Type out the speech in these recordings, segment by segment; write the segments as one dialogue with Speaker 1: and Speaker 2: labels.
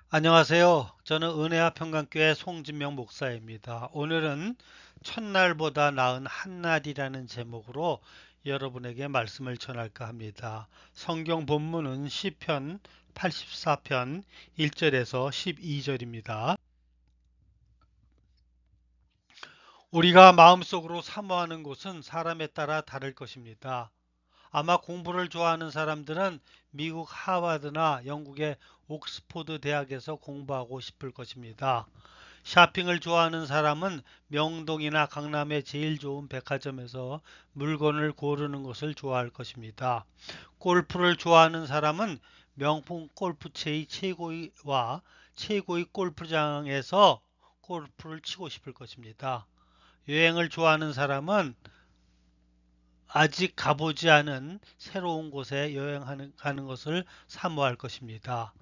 Speaker 1: 안녕하세요. 저는 은혜와 평강교회 송진명 목사입니다. 오늘은 첫날보다 나은 한날이라는 제목으로 여러분에게 말씀을 전할까 합니다. 성경 본문은 시편 84편 1절에서 12절입니다. 우리가 마음속으로 사모하는 곳은 사람에 따라 다를 것입니다. 아마 공부를 좋아하는 사람들은 미국 하버드나 영국의 옥스포드 대학에서 공부하고 싶을 것입니다. 쇼핑을 좋아하는 사람은 명동이나 강남의 제일 좋은 백화점에서 물건을 고르는 것을 좋아할 것입니다. 골프를 좋아하는 사람은 명품 골프채의 최고의 골프장에서 골프를 치고 싶을 것입니다. 여행을 좋아하는 사람은 아직 가보지 않은 새로운 곳에 여행하는 가는 것을 사모할 것입니다.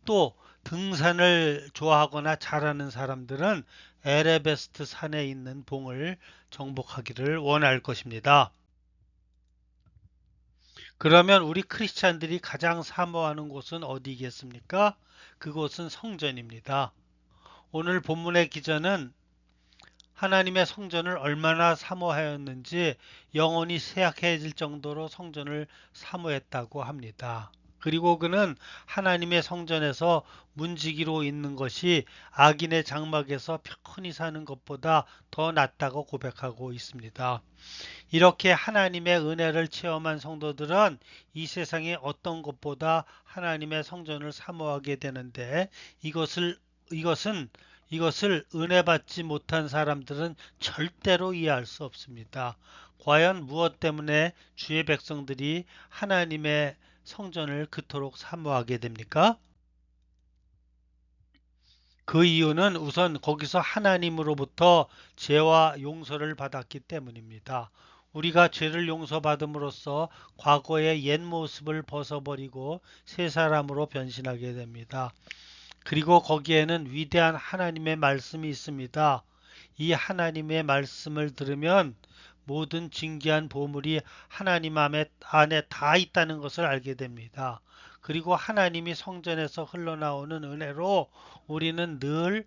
Speaker 1: 또 등산을 좋아하거나 잘하는 사람들은 에베레스트 산에 있는 봉을 정복하기를 원할 것입니다. 그러면 우리 크리스찬들이 가장 사모하는 곳은 어디겠습니까? 그곳은 성전입니다. 오늘 본문의 기자는 하나님의 성전을 얼마나 사모하였는지 영혼이 쇠약해질 정도로 성전을 사모했다고 합니다. 그리고 그는 하나님의 성전에서 문지기로 있는 것이 악인의 장막에서 편히 사는 것보다 더 낫다고 고백하고 있습니다. 이렇게 하나님의 은혜를 체험한 성도들은 이 세상의 어떤 것보다 하나님의 성전을 사모하게 되는데 이것을 이것은 이것을 은혜 받지 못한 사람들은 절대로 이해할 수 없습니다. 과연 무엇 때문에 주의 백성들이 하나님의 성전을 그토록 사모하게 됩니까? 그 이유는 우선 거기서 하나님으로부터 죄와 용서를 받았기 때문입니다. 우리가 죄를 용서받음으로써 과거의 옛 모습을 벗어버리고 새 사람으로 변신하게 됩니다. 그리고 거기에는 위대한 하나님의 말씀이 있습니다. 이 하나님의 말씀을 들으면 모든 진귀한 보물이 하나님 안에 다 있다는 것을 알게 됩니다. 그리고 하나님이 성전에서 흘러나오는 은혜로 우리는 늘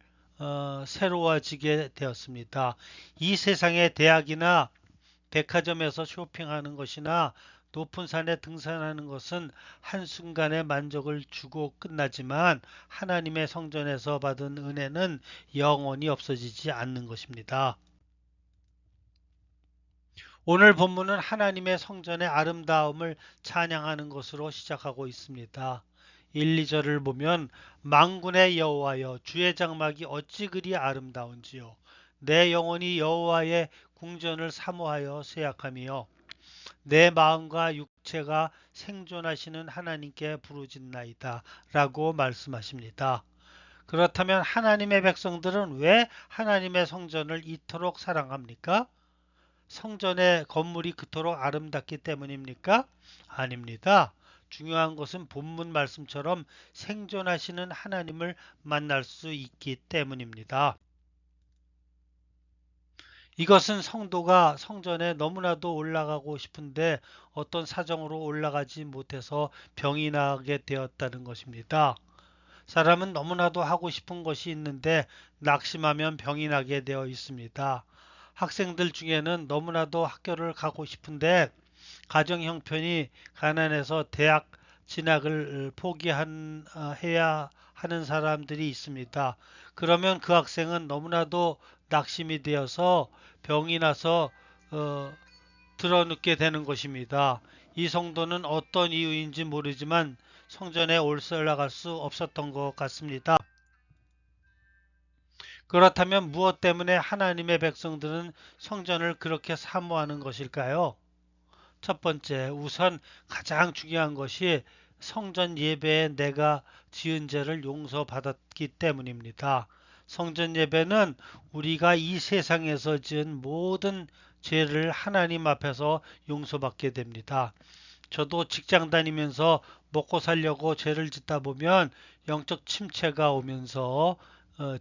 Speaker 1: 새로워지게 되었습니다. 이 세상의 대학이나 백화점에서 쇼핑하는 것이나 높은 산에 등산하는 것은 한순간의 만족을 주고 끝나지만 하나님의 성전에서 받은 은혜는 영원히 없어지지 않는 것입니다. 오늘 본문은 하나님의 성전의 아름다움을 찬양하는 것으로 시작하고 있습니다. 1, 2절을 보면 만군의 여호와여 주의 장막이 어찌 그리 아름다운지요 내 영혼이 여호와의 궁전을 사모하여 쇠약하며 내 마음과 육체가 생존하시는 하나님께 부르짖나이다 라고 말씀하십니다. 그렇다면 하나님의 백성들은 왜 하나님의 성전을 이토록 사랑합니까? 성전의 건물이 그토록 아름답기 때문입니까? 아닙니다. 중요한 것은 본문 말씀처럼 생존하시는 하나님을 만날 수 있기 때문입니다. 이것은 성도가 성전에 너무나도 올라가고 싶은데 어떤 사정으로 올라가지 못해서 병이 나게 되었다는 것입니다. 사람은 너무나도 하고 싶은 것이 있는데 낙심하면 병이 나게 되어 있습니다. 학생들 중에는 너무나도 학교를 가고 싶은데 가정 형편이 가난해서 대학 진학을 해야 하는 사람들이 있습니다. 그러면 그 학생은 너무나도 낙심이 되어서 병이 나서 어, 드러눕게 되는 것입니다. 이 성도는 어떤 이유인지 모르지만 성전에 올라갈 수 없었던 것 같습니다. 그렇다면 무엇 때문에 하나님의 백성들은 성전을 그렇게 사모하는 것일까요? 첫 번째, 우선 가장 중요한 것이 성전 예배에 내가 지은 죄를 용서받았기 때문입니다. 성전 예배는 우리가 이 세상에서 지은 모든 죄를 하나님 앞에서 용서받게 됩니다. 저도 직장 다니면서 먹고 살려고 죄를 짓다 보면 영적 침체가 오면서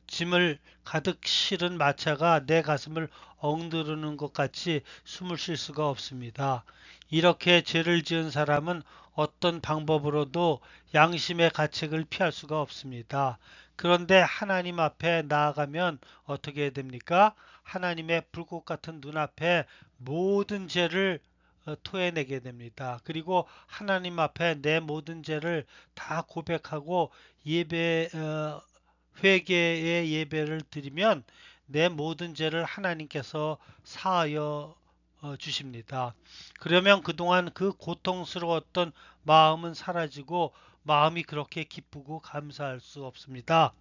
Speaker 1: 짐을 가득 실은 마차가 내 가슴을 엉두르는 것 같이 숨을 쉴 수가 없습니다. 이렇게 죄를 지은 사람은 어떤 방법으로도 양심의 가책을 피할 수가 없습니다. 그런데 하나님 앞에 나아가면 어떻게 됩니까? 하나님의 불꽃 같은 눈앞에 모든 죄를 토해내게 됩니다. 그리고 하나님 앞에 내 모든 죄를 다 고백하고 회개의 예배를 드리면 내 모든 죄를 하나님께서 사하여 주십니다. 그러면 그동안 그 고통스러웠던 마음은 사라지고 마음이 그렇게 기쁘고 감사할 수 없습니다.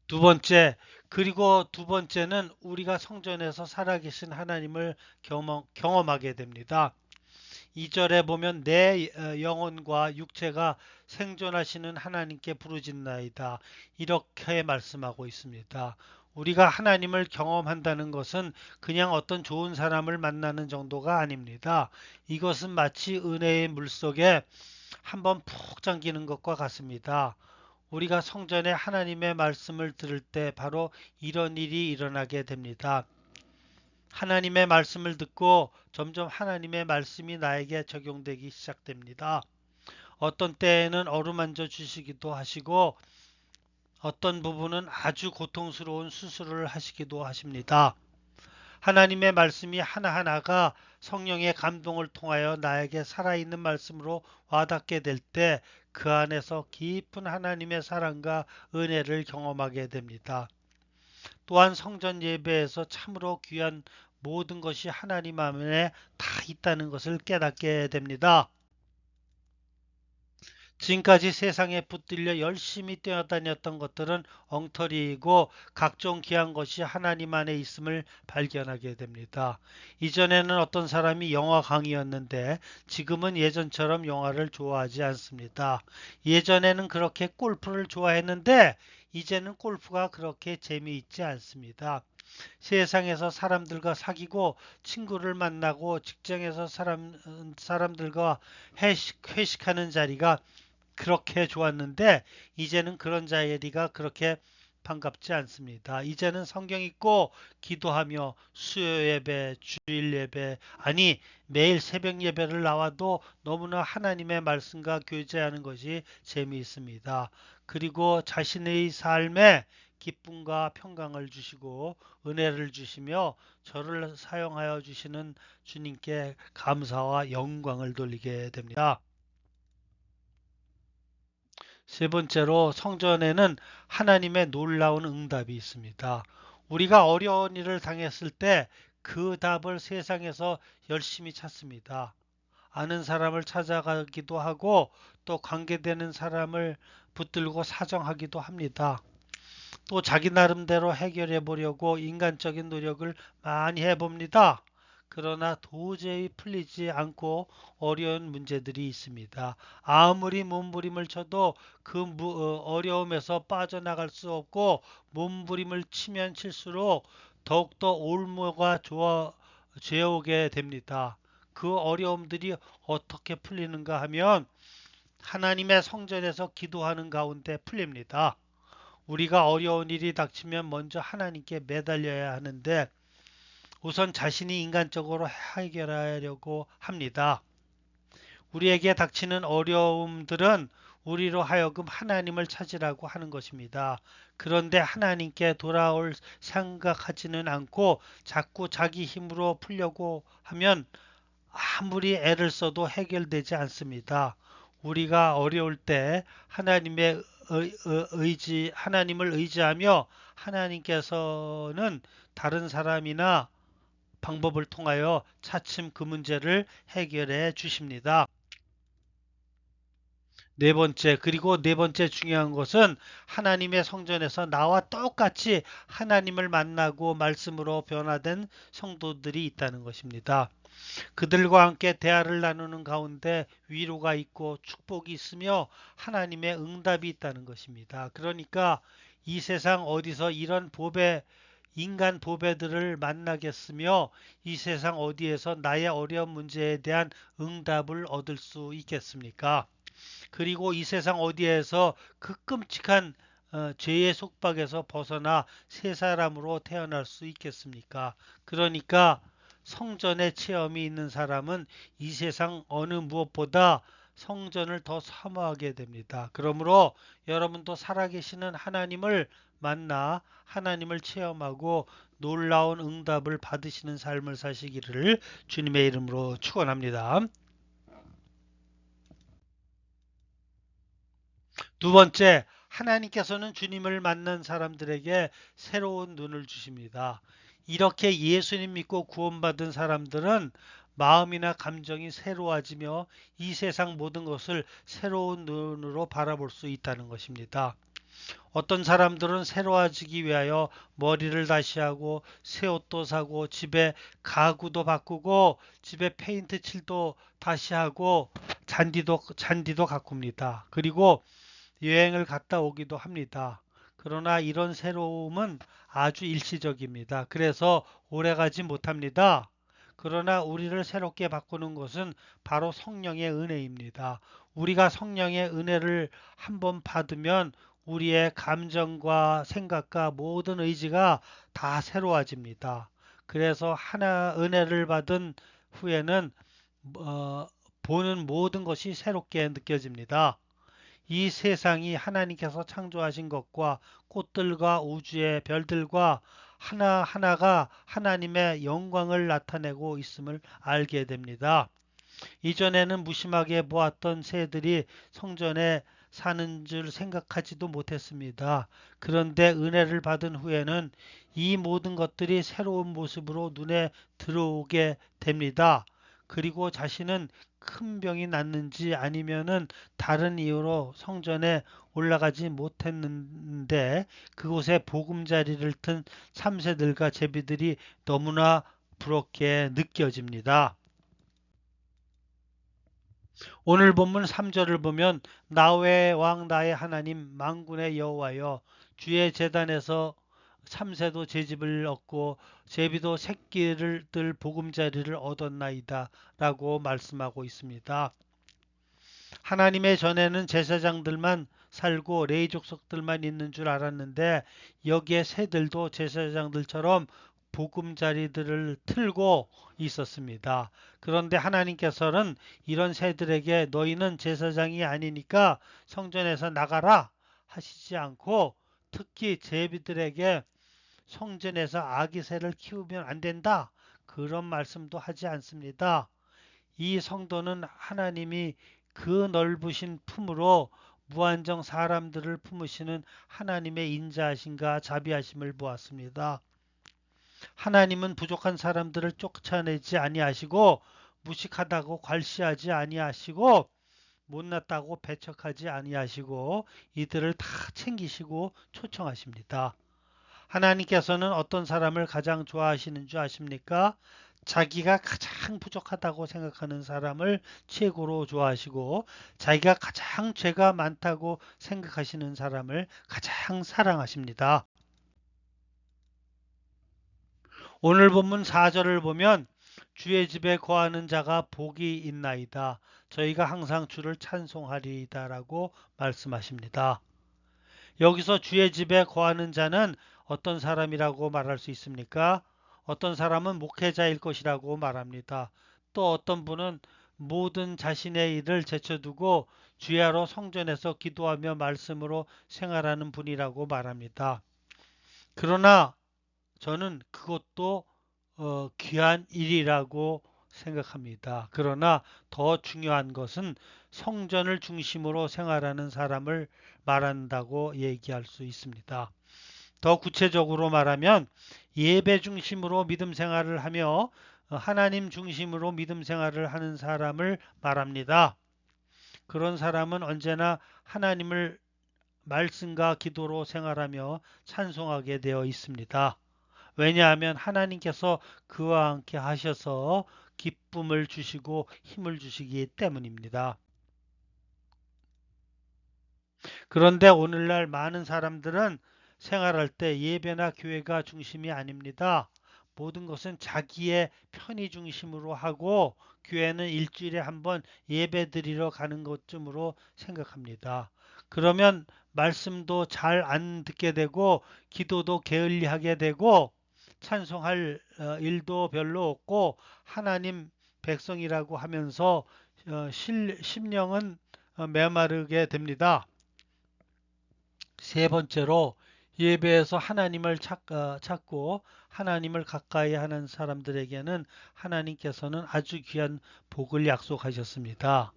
Speaker 1: 두 번째, 그리고 두 번째는 우리가 성전에서 살아계신 하나님을 경험하게 됩니다. 2절에 보면 내 영혼과 육체가 생존하시는 하나님께 부르짖나이다. 이렇게 말씀하고 있습니다. 우리가 하나님을 경험한다는 것은 그냥 어떤 좋은 사람을 만나는 정도가 아닙니다. 이것은 마치 은혜의 물속에 한번 푹 잠기는 것과 같습니다. 우리가 성전에 하나님의 말씀을 들을 때 바로 이런 일이 일어나게 됩니다. 하나님의 말씀을 듣고 점점 하나님의 말씀이 나에게 적용되기 시작됩니다. 어떤 때에는 어루만져 주시기도 하시고 어떤 부분은 아주 고통스러운 수술을 하시기도 하십니다. 하나님의 말씀이 하나하나가 성령의 감동을 통하여 나에게 살아있는 말씀으로 와닿게 될 때 그 안에서 깊은 하나님의 사랑과 은혜를 경험하게 됩니다. 또한 성전 예배에서 참으로 귀한 모든 것이 하나님 안에 다 있다는 것을 깨닫게 됩니다. 지금까지 세상에 붙들려 열심히 뛰어다녔던 것들은 엉터리이고 각종 귀한 것이 하나님 안에 있음을 발견하게 됩니다. 이전에는 어떤 사람이 영화 강의였는데 지금은 예전처럼 영화를 좋아하지 않습니다. 예전에는 그렇게 골프를 좋아했는데 이제는 골프가 그렇게 재미있지 않습니다. 세상에서 사람들과 사귀고 친구를 만나고 직장에서 사람들과 회식하는 자리가 그렇게 좋았는데 이제는 그런 자리가 그렇게 반갑지 않습니다. 이제는 성경 읽고 기도하며 수요 예배, 주일 예배, 아니 매일 새벽 예배를 나와도 너무나 하나님의 말씀과 교제하는 것이 재미있습니다. 그리고 자신의 삶에 기쁨과 평강을 주시고 은혜를 주시며 저를 사용하여 주시는 주님께 감사와 영광을 돌리게 됩니다. 세 번째로 성전에는 하나님의 놀라운 응답이 있습니다. 우리가 어려운 일을 당했을 때 그 답을 세상에서 열심히 찾습니다. 아는 사람을 찾아가기도 하고 또 관계되는 사람을 붙들고 사정하기도 합니다. 또 자기 나름대로 해결해 보려고 인간적인 노력을 많이 해봅니다. 그러나 도저히 풀리지 않고 어려운 문제들이 있습니다. 아무리 몸부림을 쳐도 그 어려움에서 빠져나갈 수 없고 몸부림을 치면 칠수록 더욱더 올무가 죄오게 됩니다. 그 어려움들이 어떻게 풀리는가 하면 하나님의 성전에서 기도하는 가운데 풀립니다. 우리가 어려운 일이 닥치면 먼저 하나님께 매달려야 하는데 우선 자신이 인간적으로 해결하려고 합니다. 우리에게 닥치는 어려움들은 우리로 하여금 하나님을 찾으라고 하는 것입니다. 그런데 하나님께 돌아올 생각하지는 않고 자꾸 자기 힘으로 풀려고 하면 아무리 애를 써도 해결되지 않습니다. 우리가 어려울 때 하나님을 의지하며 하나님께서는 다른 사람이나 방법을 통하여 차츰 그 문제를 해결해 주십니다. 그리고 네 번째 중요한 것은 하나님의 성전에서 나와 똑같이 하나님을 만나고 말씀으로 변화된 성도들이 있다는 것입니다. 그들과 함께 대화를 나누는 가운데 위로가 있고 축복이 있으며 하나님의 응답이 있다는 것입니다. 그러니까 이 세상 어디서 이런 인간 보배들을 만나겠으며 이 세상 어디에서 나의 어려운 문제에 대한 응답을 얻을 수 있겠습니까? 그리고 이 세상 어디에서 그 끔찍한 죄의 속박에서 벗어나 새 사람으로 태어날 수 있겠습니까? 그러니까 성전의 체험이 있는 사람은 이 세상 어느 무엇보다 성전을 더 사모하게 됩니다. 그러므로 여러분도 살아계시는 하나님을 만나 하나님을 체험하고 놀라운 응답을 받으시는 삶을 사시기를 주님의 이름으로 축원합니다. 두 번째, 하나님께서는 주님을 만난 사람들에게 새로운 눈을 주십니다. 이렇게 예수님 믿고 구원받은 사람들은 마음이나 감정이 새로워지며 이 세상 모든 것을 새로운 눈으로 바라볼 수 있다는 것입니다. 어떤 사람들은 새로워지기 위하여 머리를 다시 하고 새 옷도 사고 집에 가구도 바꾸고 집에 페인트 칠도 다시 하고 잔디도 가꿉니다. 그리고 여행을 갔다 오기도 합니다. 그러나 이런 새로움은 아주 일시적입니다. 그래서 오래가지 못합니다. 그러나 우리를 새롭게 바꾸는 것은 바로 성령의 은혜입니다. 우리가 성령의 은혜를 한번 받으면 우리의 감정과 생각과 모든 의지가 다 새로워집니다. 그래서 하나 은혜를 받은 후에는 어, 보는 모든 것이 새롭게 느껴집니다. 이 세상이 하나님께서 창조하신 것과 꽃들과 우주의 별들과 하나하나가 하나님의 영광을 나타내고 있음을 알게 됩니다. 이전에는 무심하게 보았던 새들이 성전에 사는 줄 생각하지도 못했습니다. 그런데 은혜를 받은 후에는 이 모든 것들이 새로운 모습으로 눈에 들어오게 됩니다. 그리고 자신은 큰 병이 났는지 아니면은 다른 이유로 성전에 올라가지 못했는데 그곳에 보금자리를 튼 참새들과 제비들이 너무나 부럽게 느껴집니다. 오늘 본문 3절을 보면 나의 왕 나의 하나님 만군의 여호와여 주의 제단에서 참새도 제 집을 얻고 제비도 새끼를 들 보금자리를 얻었나이다 라고 말씀하고 있습니다. 하나님의 전에는 제사장들만 살고 레위 족속들만 있는 줄 알았는데 여기에 새들도 제사장들처럼 보금자리들을 틀고 있었습니다. 그런데 하나님께서는 이런 새들에게 너희는 제사장이 아니니까 성전에서 나가라 하시지 않고 특히 제비들에게 성전에서 아기 새를 키우면 안 된다. 그런 말씀도 하지 않습니다. 이 성도는 하나님이 그 넓으신 품으로 무한정 사람들을 품으시는 하나님의 인자하심과 자비하심을 보았습니다. 하나님은 부족한 사람들을 쫓아내지 아니하시고 무식하다고 괄시하지 아니하시고 못났다고 배척하지 아니하시고 이들을 다 챙기시고 초청하십니다. 하나님께서는 어떤 사람을 가장 좋아하시는 줄 아십니까? 자기가 가장 부족하다고 생각하는 사람을 최고로 좋아하시고 자기가 가장 죄가 많다고 생각하시는 사람을 가장 사랑하십니다. 오늘 본문 4절을 보면 주의 집에 거하는 자가 복이 있나이다. 저희가 항상 주를 찬송하리이다라고 말씀하십니다. 여기서 주의 집에 거하는 자는 어떤 사람이라고 말할 수 있습니까? 어떤 사람은 목회자일 것이라고 말합니다. 또 어떤 분은 모든 자신의 일을 제쳐두고 주야로 성전에서 기도하며 말씀으로 생활하는 분이라고 말합니다. 그러나 저는 그것도 귀한 일이라고 생각합니다. 그러나 더 중요한 것은 성전을 중심으로 생활하는 사람을 말한다고 얘기할 수 있습니다. 더 구체적으로 말하면 예배 중심으로 믿음 생활을 하며 하나님 중심으로 믿음 생활을 하는 사람을 말합니다. 그런 사람은 언제나 하나님을 말씀과 기도로 생활하며 찬송하게 되어 있습니다. 왜냐하면 하나님께서 그와 함께 하셔서 기쁨을 주시고 힘을 주시기 때문입니다. 그런데 오늘날 많은 사람들은 생활할 때 예배나 교회가 중심이 아닙니다. 모든 것은 자기의 편의 중심으로 하고 교회는 일주일에 한 번 예배 드리러 가는 것쯤으로 생각합니다. 그러면 말씀도 잘 안 듣게 되고 기도도 게을리하게 되고 찬송할 일도 별로 없고 하나님 백성이라고 하면서 심령은 메마르게 됩니다. 세 번째로 예배에서 하나님을 찾고 하나님을 가까이 하는 사람들에게는 하나님께서는 아주 귀한 복을 약속하셨습니다.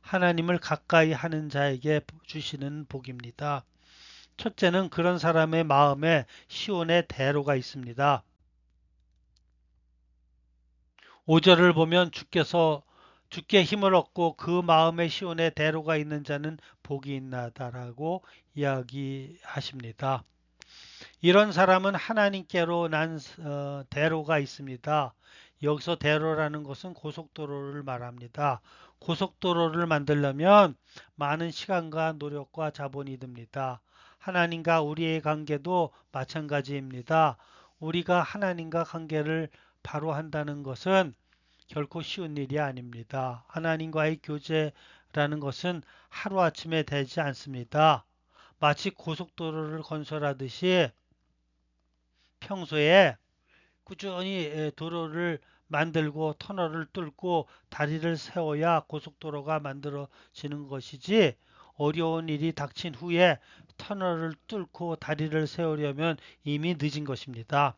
Speaker 1: 하나님을 가까이 하는 자에게 주시는 복입니다. 첫째는 그런 사람의 마음에 시온의 대로가 있습니다. 5절을 보면 주께 힘을 얻고 그 마음에 시온의 대로가 있는 자는 복이 있나다라고 이야기하십니다. 이런 사람은 하나님께로 난 대로가 있습니다. 여기서 대로라는 것은 고속도로를 말합니다. 고속도로를 만들려면 많은 시간과 노력과 자본이 듭니다. 하나님과 우리의 관계도 마찬가지입니다. 우리가 하나님과 관계를 바로 한다는 것은 결코 쉬운 일이 아닙니다. 하나님과의 교제라는 것은 하루아침에 되지 않습니다. 마치 고속도로를 건설하듯이 평소에 꾸준히 도로를 만들고 터널을 뚫고 다리를 세워야 고속도로가 만들어지는 것이지 어려운 일이 닥친 후에 터널을 뚫고 다리를 세우려면 이미 늦은 것입니다.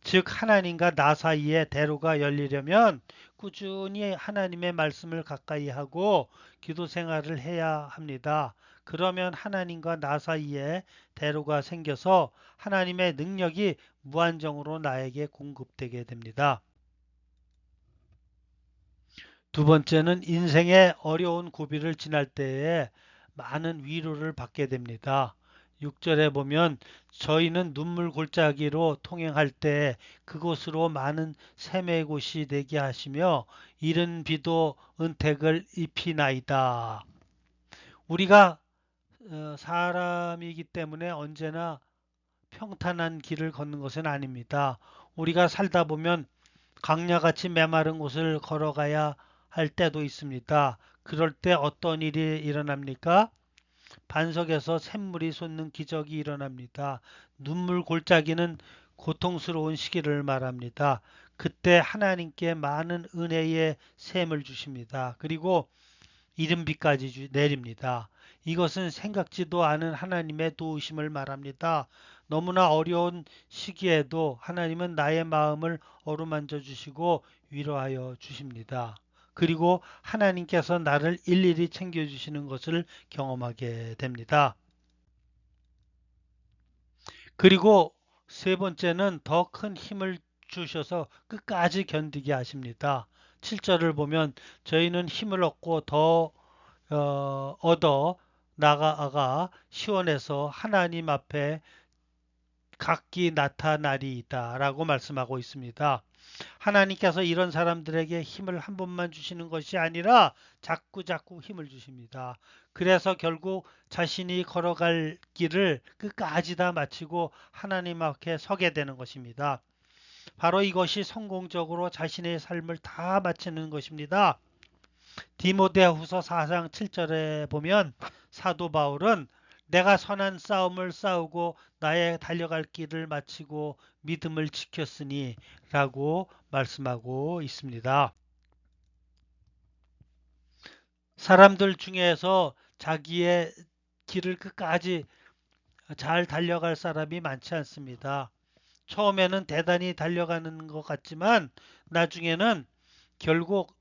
Speaker 1: 즉 하나님과 나 사이에 대로가 열리려면 꾸준히 하나님의 말씀을 가까이 하고 기도 생활을 해야 합니다. 그러면 하나님과 나 사이에 대로가 생겨서 하나님의 능력이 무한정으로 나에게 공급되게 됩니다. 두 번째는 인생의 어려운 고비를 지날 때에 많은 위로를 받게 됩니다. 6절에 보면 저희는 눈물 골짜기로 통행할 때 그곳으로 많은 샘의 곳이 되게 하시며 이른 비도 은택을 입히나이다. 우리가 사람이기 때문에 언제나 평탄한 길을 걷는 것은 아닙니다. 우리가 살다 보면 강야같이 메마른 곳을 걸어가야 할 때도 있습니다. 그럴 때 어떤 일이 일어납니까? 반석에서 샘물이 솟는 기적이 일어납니다. 눈물 골짜기는 고통스러운 시기를 말합니다. 그때 하나님께 많은 은혜의 샘을 주십니다. 그리고 이른비까지 내립니다. 이것은 생각지도 않은 하나님의 도우심을 말합니다. 너무나 어려운 시기에도 하나님은 나의 마음을 어루만져 주시고 위로하여 주십니다. 그리고 하나님께서 나를 일일이 챙겨주시는 것을 경험하게 됩니다. 그리고 세 번째는 더 큰 힘을 주셔서 끝까지 견디게 하십니다. 7절을 보면 저희는 힘을 얻고 더 얻어 나아가 시온에서 하나님 앞에 각기 나타나리이다 라고 말씀하고 있습니다. 하나님께서 이런 사람들에게 힘을 한 번만 주시는 것이 아니라 자꾸 힘을 주십니다. 그래서 결국 자신이 걸어갈 길을 끝까지 다 마치고 하나님 앞에 서게 되는 것입니다. 바로 이것이 성공적으로 자신의 삶을 다 마치는 것입니다. 디모데후서 4장 7절에 보면 사도 바울은 내가 선한 싸움을 싸우고 나의 달려갈 길을 마치고 믿음을 지켰으니 라고 말씀하고 있습니다. 사람들 중에서 자기의 길을 끝까지 잘 달려갈 사람이 많지 않습니다. 처음에는 대단히 달려가는 것 같지만 나중에는 결국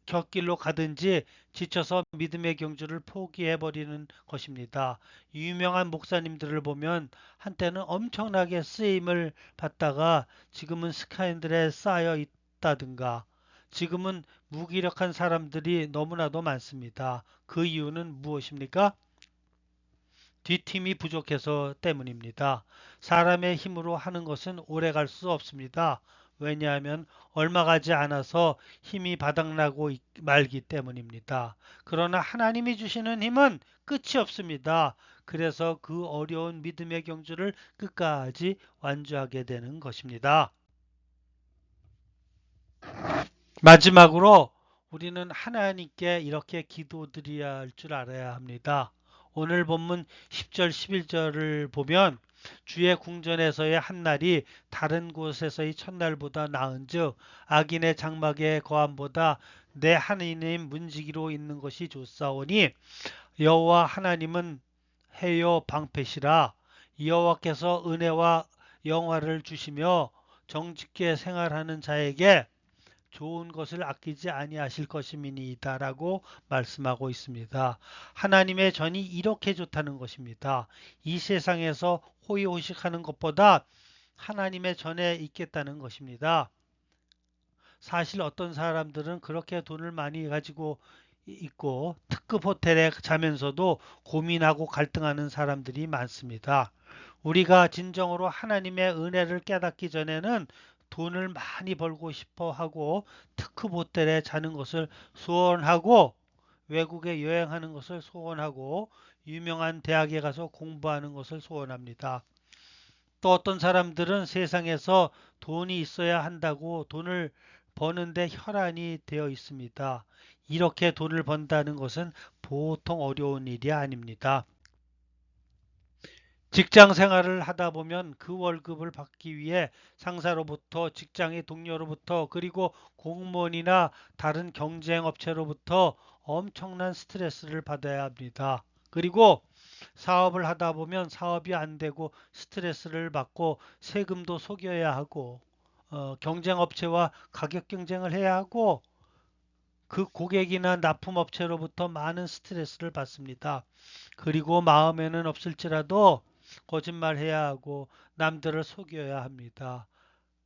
Speaker 1: 곁길로 가든지 지쳐서 믿음의 경주를 포기해버리는 것입니다. 유명한 목사님들을 보면 한때는 엄청나게 쓰임을 받다가 지금은 스캔들에 쌓여 있다든가 지금은 무기력한 사람들이 너무나도 많습니다. 그 이유는 무엇입니까? 뒷힘이 부족해서 때문입니다. 사람의 힘으로 하는 것은 오래 갈 수 없습니다. 왜냐하면 얼마 가지 않아서 힘이 바닥나고 말기 때문입니다. 그러나 하나님이 주시는 힘은 끝이 없습니다. 그래서 그 어려운 믿음의 경주를 끝까지 완주하게 되는 것입니다. 마지막으로 우리는 하나님께 이렇게 기도드려야 할 줄 알아야 합니다. 오늘 본문 10절 11절을 보면 주의 궁전에서의 한 날이 다른 곳에서의 첫날보다 나은즉 악인의 장막의 거함보다 내 하나님 문지기로 있는 것이 좋사오니 여호와 하나님은 해요 방패시라. 여호와께서 은혜와 영화를 주시며 정직게 생활하는 자에게 좋은 것을 아끼지 아니하실 것임이니이다라고 말씀하고 있습니다. 하나님의 전이 이렇게 좋다는 것입니다. 이 세상에서 호의호식하는 것보다 하나님의 전에 있겠다는 것입니다. 사실 어떤 사람들은 그렇게 돈을 많이 가지고 있고 특급 호텔에 자면서도 고민하고 갈등하는 사람들이 많습니다. 우리가 진정으로 하나님의 은혜를 깨닫기 전에는 돈을 많이 벌고 싶어 하고 특급 호텔에 자는 것을 소원하고 외국에 여행하는 것을 소원하고 유명한 대학에 가서 공부하는 것을 소원합니다. 또 어떤 사람들은 세상에서 돈이 있어야 한다고 돈을 버는데 혈안이 되어 있습니다. 이렇게 돈을 번다는 것은 보통 어려운 일이 아닙니다. 직장 생활을 하다 보면 그 월급을 받기 위해 상사로부터, 직장의 동료로부터, 그리고 공무원이나 다른 경쟁 업체로부터 엄청난 스트레스를 받아야 합니다. 그리고 사업을 하다 보면 사업이 안 되고 스트레스를 받고 세금도 속여야 하고 경쟁 업체와 가격 경쟁을 해야 하고 그 고객이나 납품업체로부터 많은 스트레스를 받습니다. 그리고 마음에는 없을지라도 거짓말해야 하고 남들을 속여야 합니다.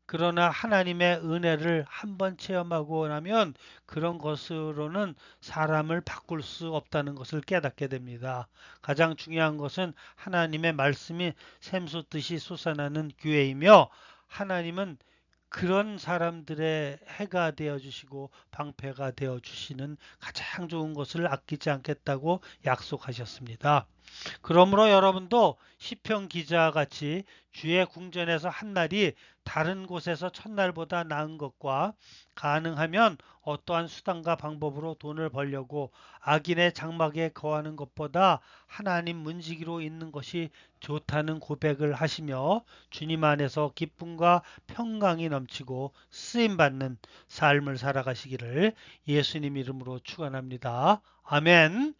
Speaker 1: 그러나 하나님의 은혜를 한번 체험하고 나면 그런 것으로는 사람을 바꿀 수 없다는 것을 깨닫게 됩니다. 가장 중요한 것은 하나님의 말씀이 샘솟듯이 솟아나는 교회이며 하나님은 그런 사람들의 해가 되어 주시고 방패가 되어 주시는 가장 좋은 것을 아끼지 않겠다고 약속하셨습니다. 그러므로 여러분도 시편 기자와 같이 주의 궁전에서 한 날이 다른 곳에서 첫날보다 나은 것과 가능하면 어떠한 수단과 방법으로 돈을 벌려고 악인의 장막에 거하는 것보다 하나님 문지기로 있는 것이 좋다는 고백을 하시며 주님 안에서 기쁨과 평강이 넘치고 쓰임받는 삶을 살아가시기를 예수님 이름으로 축원합니다. 아멘.